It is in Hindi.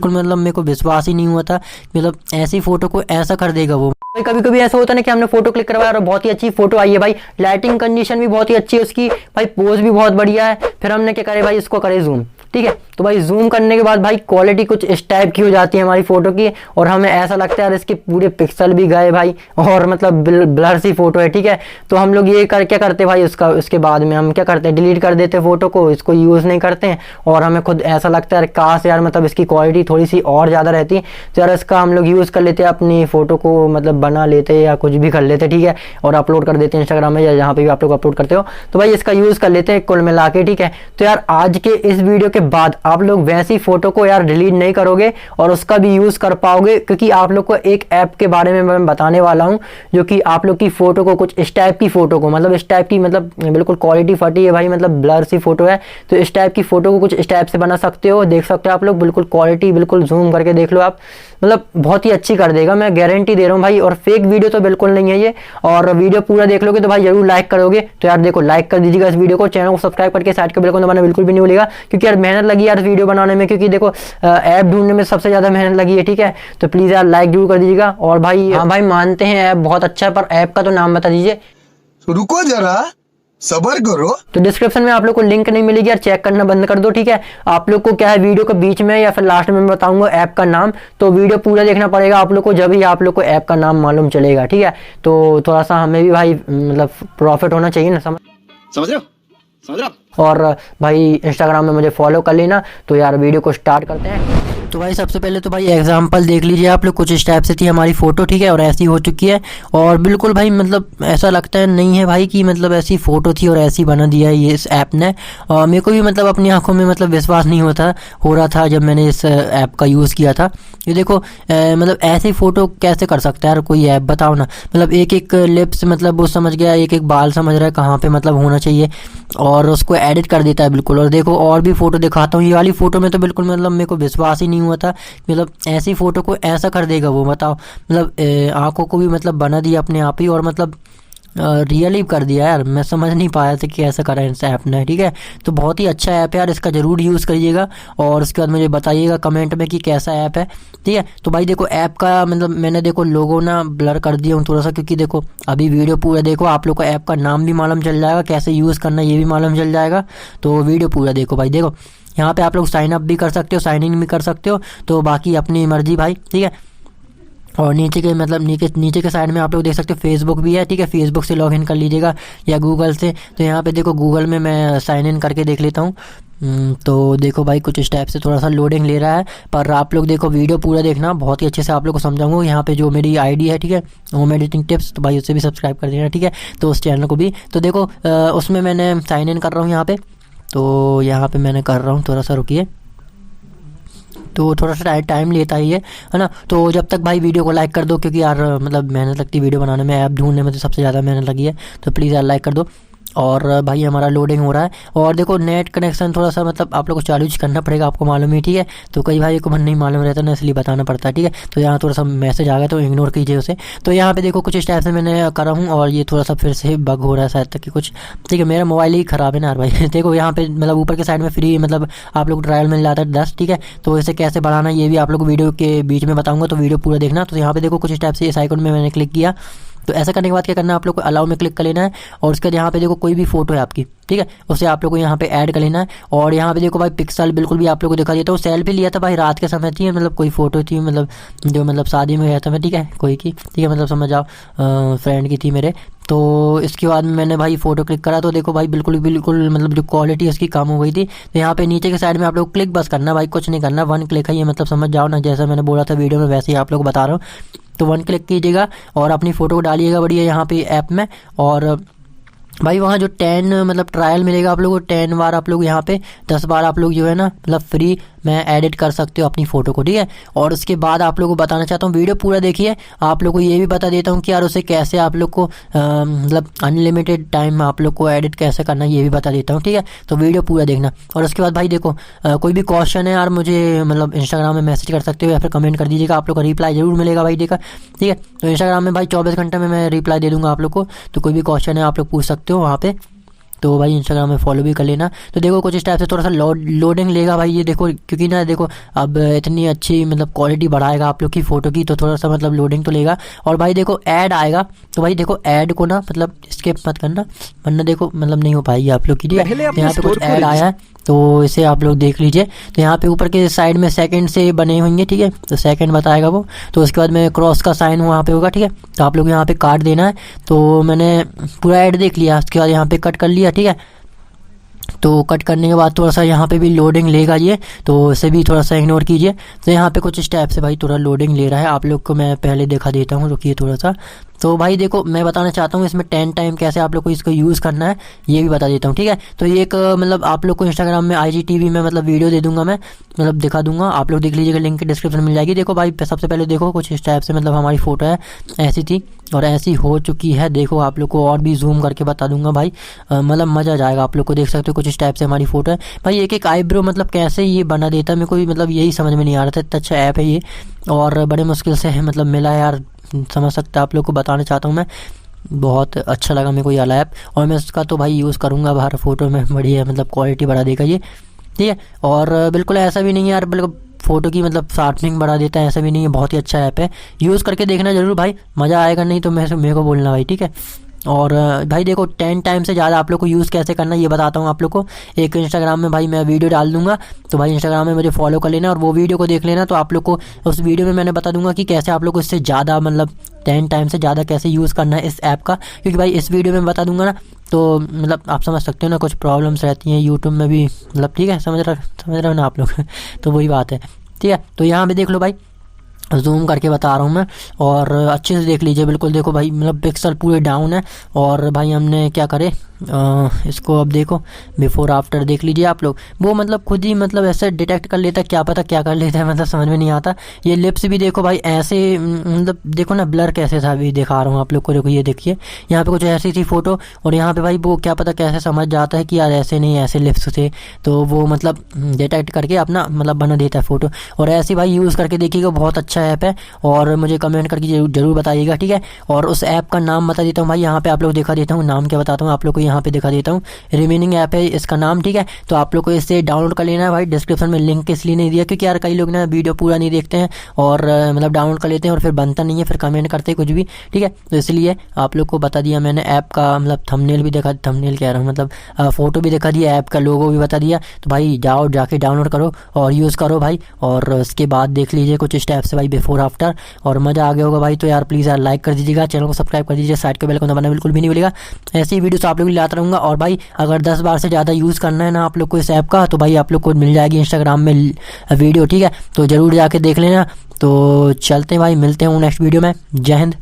मतलब मेरे को विश्वास ही नहीं हुआ था, मतलब ऐसी फोटो को ऐसा कर देगा वो। कभी कभी ऐसा होता है ना कि हमने फोटो क्लिक करवाया और बहुत ही अच्छी फोटो आई है भाई, लाइटिंग कंडीशन भी बहुत ही अच्छी है उसकी भाई, पोज भी बहुत बढ़िया है। फिर हमने क्या करे भाई, इसको करे जूम, ठीक है। तो भाई जूम करने के बाद भाई क्वालिटी कुछ इस टाइप की हो जाती है हमारी फोटो की, और हमें ऐसा लगता है यार इसके पूरे पिक्सल भी गए भाई, और मतलब ब्लर सी फोटो है, ठीक है। तो हम लोग ये क्या करते भाई, उसके बाद में हम क्या करते हैं, डिलीट कर देते फोटो को, इसको यूज़ नहीं करते हैं। और हमें खुद ऐसा लगता है काश यार मतलब इसकी क्वालिटी थोड़ी सी और ज़्यादा रहती, तो यार इसका हम लोग यूज़ कर लेते अपनी फ़ोटो को, मतलब बना लेते या कुछ भी कर लेते, ठीक है, और अपलोड कर देते हैं इंस्टाग्राम में या जहाँ पे भी आप लोग अपलोड करते हो। तो भाई इसका यूज़ कर लेते हैं कुल मिला के, ठीक है। तो यार आज के इस वीडियो के बाद आप लोग वैसी फोटो को यार डिलीट नहीं करोगे और उसका भी यूज़ कर पाओगे, क्योंकि आप लोग को एक ऐप के बारे में मैं बताने वाला हूँ जो कि आप लोग की फ़ोटो को कुछ इस टाइप की फ़ोटो को, मतलब इस टाइप की, मतलब बिल्कुल क्वालिटी फटी है भाई, मतलब ब्लर सी फोटो है, तो इस टाइप की फ़ोटो को कुछ इस टाइप से बना सकते हो, देख सकते हो आप लोग, बिल्कुल क्वालिटी बिल्कुल जूम करके देख लो आप, मतलब बहुत ही अच्छी कर देगा, मैं गारंटी दे रहा हूँ भाई। और फेक वीडियो तो बिल्कुल नहीं है ये, और वीडियो पूरा देख लोगे तो भाई जरूर लाइक करोगे। तो यार देखो लाइक कर दीजिएगा इस वीडियो को, चैनल को सब्सक्राइब करके साइड के बेल को दबाना बिल्कुल भी नहीं भूलिएगा, क्योंकि यार मेहनत लगी यार वीडियो बनाने में, क्योंकि देखो ऐप ढूंढने में सबसे ज़्यादा मेहनत लगी है, ठीक है। तो प्लीज़ यार लाइक जरूर कर दीजिएगा। और भाई हाँ भाई मानते हैं ऐप बहुत अच्छा है, पर ऐप का तो नाम बता दीजिए। रुको जरा सबर करो। तो डिस्क्रिप्शन में आप लोग को लिंक नहीं मिलेगी यार, चेक करना बंद कर दो, ठीक है। आप लोग को क्या है, वीडियो के बीच में या फिर लास्ट में मैं बताऊंगा ऐप का नाम, तो वीडियो पूरा देखना पड़ेगा आप लोग को, जब ही आप लोग को ऐप का नाम मालूम चलेगा, ठीक है। तो थोड़ा सा हमें भी भाई मतलब प्रॉफिट होना चाहिए ना, समझ रहे हो। और भाई इंस्टाग्राम में मुझे फॉलो कर लेना। तो यार वीडियो को स्टार्ट करते हैं। तो भाई सबसे पहले तो भाई एग्जांपल देख लीजिए आप लोग, कुछ इस टाइप से थी हमारी फ़ोटो, ठीक है, और ऐसी हो चुकी है। और बिल्कुल भाई मतलब ऐसा लगता है नहीं है भाई कि मतलब ऐसी फ़ोटो थी और ऐसी बना दिया है ये इस ऐप ने। और मेरे को भी मतलब अपनी आंखों में मतलब विश्वास नहीं हो रहा था जब मैंने इस ऐप का यूज़ किया था। ये देखो मतलब ऐसी फ़ोटो कैसे कर सकता है यार कोई ऐप, बताओ ना। मतलब एक एक लिप्स मतलब वो समझ गया, एक एक बाल समझ रहा है कहाँ पे मतलब होना चाहिए, और उसको एडिट कर देता है बिल्कुल। और देखो और भी फ़ोटो दिखाता हूँ, ये वाली फ़ोटो में तो बिल्कुल मतलब मेरे को विश्वास ही नहीं हुआ था, मतलब ऐसी फ़ोटो को ऐसा कर देगा वो, बताओ। मतलब आंखों को भी मतलब बना दिया अपने आप ही, और मतलब रियली कर दिया यार, मैं समझ नहीं पाया था कि ऐसा करा इस ऐप ने, ठीक है। तो बहुत ही अच्छा ऐप है यार, इसका ज़रूर यूज़ करिएगा और उसके बाद मुझे बताइएगा कमेंट में कि कैसा ऐप है, ठीक है। तो भाई देखो ऐप का मतलब मैंने देखो लोगो ना ब्लर कर दिया हूँ थोड़ा सा, क्योंकि देखो अभी वीडियो पूरा देखो, आप लोग को ऐप का नाम भी मालूम चल जाएगा, कैसे यूज़ करना ये भी मालूम चल जाएगा। तो वीडियो पूरा देखो भाई। देखो यहाँ पे आप लोग साइन अप भी कर सकते हो, साइन इन भी कर सकते हो, तो बाकी अपनी मर्जी भाई, ठीक है। और नीचे के मतलब नीचे के साइड में आप लोग देख सकते हो फेसबुक भी है, ठीक है। फेसबुक से लॉगिन कर लीजिएगा या गूगल से। तो यहाँ पे देखो गूगल में मैं साइन इन करके देख लेता हूँ। तो देखो भाई कुछ इस टाइप से थोड़ा सा लोडिंग ले रहा है, पर आप लोग देखो वीडियो पूरा देखना, बहुत ही अच्छे से आप लोग को समझाऊंगा। यहाँ पे जो मेरी आईडी है, ठीक है, होम एडिटिंग टिप्स, तो भाई उससे भी सब्सक्राइब कर देना, ठीक है। तो उस चैनल को भी तो देखो उसमें मैंने साइन इन कर रहा हूँ यहाँ पे। तो यहाँ पे मैंने कर रहा हूँ, थोड़ा सा रुकिए, तो थोड़ा सा टाइम लेता ही है ना। तो जब तक भाई वीडियो को लाइक कर दो, क्योंकि यार मतलब मेहनत लगती है वीडियो बनाने में, ऐप ढूंढने में तो सबसे ज़्यादा मेहनत लगी है। तो प्लीज़ यार लाइक कर दो। और भाई हमारा लोडिंग हो रहा है, और देखो नेट कनेक्शन थोड़ा सा मतलब आप लोग को चालू करना पड़ेगा, आपको मालूम ही, ठीक है। तो कई भाई को नहीं मालूम रहता ना, इसलिए बताना पड़ता है, ठीक है। तो यहाँ थोड़ा सा मैसेज आ गया तो इग्नोर कीजिए उसे। तो यहाँ पे देखो कुछ इस टाइप से मैंने करा हूँ, और ये थोड़ा सा फिर से बग हो रहा है शायद तक कि कुछ, ठीक है। मेरा मोबाइल ही ख़राब है ना यार भाई। देखो यहाँ पे मतलब ऊपर के साइड में फ्री मतलब आप लोग ट्रायल मिल जाता है 10, ठीक है। तो इसे कैसे बढ़ाना ये भी आप लोग वीडियो के बीच में बताऊँगा, तो वीडियो पूरा देखना। तो यहाँ पे देखो कुछ इस टाइप से इस आइकन में मैंने क्लिक किया। तो ऐसा करने के बाद क्या करना है, आप लोग को अलाउ में क्लिक कर लेना है, और उसके बाद यहाँ पे देखो कोई भी फोटो है आपकी, ठीक है, उसे आप लोग को यहाँ पे ऐड कर लेना है। और यहाँ पे देखो भाई पिक्सल बिल्कुल भी आप लोग को दिखा देता हूँ, सेल्फी लिया था भाई रात के समय थी, मतलब कोई फोटो थी मतलब जो मतलब शादी में गया था मैं, ठीक है, कोई की, ठीक है, मतलब समझ जाओ फ्रेंड की थी मेरे। तो इसके बाद में मैंने भाई फोटो क्लिक करा, तो देखो भाई बिल्कुल मतलब जो क्वालिटी उसकी कम हो गई थी। तो यहाँ पे नीचे के साइड में आप लोग क्लिक बस करना भाई, कुछ नहीं करना, 1 क्लिक है ये, मतलब समझ जाओ ना, जैसा मैंने बोला था वीडियो में वैसे ही आप लोग को बता रहा हूँ। तो 1 क्लिक कीजिएगा और अपनी फ़ोटो को डालिएगा बढ़िया यहाँ पे ऐप में। और भाई वहाँ जो 10 मतलब ट्रायल मिलेगा आप लोगों को, 10 बार आप लोग यहाँ पे 10 बार आप लोग जो है ना मतलब फ्री में एडिट कर सकते हो अपनी फ़ोटो को, ठीक है। और उसके बाद आप लोगों को बताना चाहता हूँ, वीडियो पूरा देखिए, आप लोग को ये भी बता देता हूँ कि यार उसे कैसे आप लोग को मतलब अनलिमिटेड टाइम में आप लोग को एडिट कैसे करना ये भी बता देता हूँ, ठीक है। तो वीडियो पूरा देखना। और उसके बाद भाई देखो कोई भी क्वेश्चन है यार मुझे मतलब इंस्टाग्राम में मैसेज कर सकते हो या फिर कमेंट कर दीजिएगा, आप लोग का रिप्लाई जरूर मिलेगा भाई, देखा, ठीक है। तो इंस्टाग्राम में भाई 24 घंटे में मैं रिप्लाई दे दूँगा आप लोग को। तो कोई भी क्वेश्चन है आप लोग पूछ सकते हो वहाँ पे। तो भाई इंस्टाग्राम में फॉलो भी कर लेना। तो देखो कुछ इस टाइप से थोड़ा सा लोडिंग लेगा भाई ये देखो, क्योंकि ना देखो अब इतनी अच्छी मतलब क्वालिटी बढ़ाएगा आप लोग की फ़ोटो की, तो थोड़ा सा मतलब लोडिंग तो लेगा। और भाई देखो ऐड आएगा, तो भाई देखो ऐड को ना मतलब स्किप मत करना, वरना देखो मतलब नहीं हो पाएगी आप लोग की। ठीक है, तो यहाँ पे कुछ ऐड आया है तो इसे आप लोग देख लीजिए। तो यहाँ पे ऊपर के साइड में सेकंड से बने होंगे, ठीक है, तो सेकंड बताएगा वो। तो उसके बाद में क्रॉस का साइन वहाँ पे होगा, ठीक है, तो आप लोग यहाँ पे काट देना है। तो मैंने पूरा ऐड देख लिया, उसके बाद यहाँ पे कट कर लिया, ठीक है। तो कट करने के बाद थोड़ा सा यहाँ पे भी लोडिंग लेगा ये, तो इसे भी थोड़ा सा इग्नोर कीजिए। तो यहाँ पे कुछ स्टेप से भाई थोड़ा लोडिंग ले रहा है, आप लोग को मैं पहले दिखा देता हूँ, रुकिए थोड़ा सा। तो भाई देखो मैं बताना चाहता हूँ इसमें 10 टाइम कैसे आप लोग को इसको यूज़ करना है ये भी बता देता हूँ, ठीक है। तो ये एक मतलब आप लोग को इंस्टाग्राम में IGTV में मतलब वीडियो दे दूंगा मैं, मतलब दिखा दूंगा, आप लोग देख लीजिएगा, लिंक डिस्क्रिप्शन में मिल जाएगी। देखो भाई सबसे पहले देखो कुछ इस टाइप से मतलब हमारी फ़ोटो है ऐसी थी और ऐसी हो चुकी है। देखो आप लोग को और भी जूम करके बता दूंगा भाई, मतलब मज़ा आ जाएगा, आप लोग को देख सकते हो कुछ इस टाइप से हमारी फ़ोटो है। भाई एक आईब्रो मतलब कैसे ये बना देता है मेरे को मतलब यही समझ में नहीं आ रहा था, इतना अच्छा ऐप है ये और बड़े मुश्किल से मतलब मिला है यार, समझ सकते हैं, आप लोग को बताना चाहता हूँ मैं, बहुत अच्छा लगा मेरे को ये वाला ऐप और मैं इसका तो भाई यूज़ करूँगा बाहर फ़ोटो में, बढ़िया मतलब क्वालिटी बढ़ा देगा ये, ठीक है। और बिल्कुल ऐसा भी नहीं है यार बिल्कुल फ़ोटो की मतलब शार्पनिंग बढ़ा देता है, ऐसा भी नहीं है, बहुत ही अच्छा ऐप है, यूज़ करके देखना ज़रूर भाई, मज़ा आएगा, नहीं तो मेरे को बोलना भाई, ठीक है। और भाई देखो 10 टाइम से ज़्यादा आप लोग को यूज़ कैसे करना है ये बताता हूँ आप लोग को। एक इंस्टाग्राम में भाई मैं वीडियो डाल दूंगा, तो भाई इंस्टाग्राम में मुझे फॉलो कर लेना और वो वीडियो को देख लेना, तो आप लोग को उस वीडियो में मैंने बता दूंगा कि कैसे आप लोग को इससे ज़्यादा मतलब 10 टाइम से ज़्यादा कैसे यूज़ करना है इस ऐप का, क्योंकि भाई इस वीडियो में बता दूंगा ना तो मतलब आप समझ सकते हो ना, कुछ प्रॉब्लम्स रहती हैं यूट्यूब में भी, मतलब ठीक है, समझ रहे हो ना आप लोग तो वही बात है, ठीक है। तो यहाँ पे देख लो भाई, जूम करके बता रहा हूँ मैं और अच्छे से देख लीजिए, बिल्कुल देखो भाई मतलब पिक्सल पूरे डाउन है। और भाई हमने क्या करे इसको अब देखो बिफोर आफ्टर देख लीजिए आप लोग, वो मतलब खुद ही मतलब ऐसे डिटेक्ट कर लेता है, क्या पता क्या कर लेता है, मतलब समझ में नहीं आता। ये लिप्स भी देखो भाई ऐसे मतलब देखो ना ब्लर कैसे था, अभी दिखा रहा हूँ आप लोग को, देखो ये देखिए यहाँ पे कुछ ऐसी थी फ़ोटो और यहाँ पे भाई वो क्या पता कैसे समझ जाता है कि यार ऐसे नहीं ऐसे लिप्स थे, तो वो मतलब डिटेक्ट करके अपना मतलब बना देता है फ़ोटो। और ऐसे भाई यूज़ करके देखिएगा, बहुत अच्छा ऐप है और मुझे कमेंट करके जरूर बताइएगा, ठीक है। और उस ऐप का नाम बता देता हूँ भाई, यहाँ पे आप लोग दिखा देता हूँ, नाम क्या बताता हूँ आप लोग को, यहाँ पे दिखा देता हूँ, रिमेनिंग ऐप है इसका नाम, ठीक है। तो आप लोग को इससे डाउनलोड कर लेना है भाई, डिस्क्रिप्शन में लिंक इसलिए नहीं दिया क्योंकि यार कई लोग ना वीडियो पूरा नहीं देखते हैं और मतलब डाउनलोड कर लेते हैं और फिर बनता नहीं है, फिर कमेंट करते हैं कुछ भी, ठीक है। तो इसलिए आप लोग को बता दिया मैंने, ऐप का मतलब थंबनेल भी दिखा, थंबनेल कह रहा हूँ मतलब फ़ोटो भी दिखा दिया, ऐप का लोगो भी बता दिया। तो भाई जाओ जाके डाउनलोड करो और यूज़ करो भाई, और उसके बाद देख लीजिए कुछ स्टेप से भाई बिफोर आफ्टर, और मज़ा आ गया होगा भाई। तो यार प्लीज़ यार लाइक कर दीजिएगा, चैनल को सब्सक्राइब कर दीजिए, साइड के बेल को दबाना बिल्कुल भी नहीं भूलिएगा, ऐसी ही वीडियोस आप लोग भी लाता रहूँगा। और भाई अगर 10 बार से ज़्यादा यूज़ करना है ना आप लोग को इस ऐप का, तो भाई आप लोग को मिल जाएगी इंस्टाग्राम में वीडियो, ठीक है, तो ज़रूर जाके देख लेना। तो चलते हैं भाई, मिलते हैं नेक्स्ट वीडियो में, जय हिंद।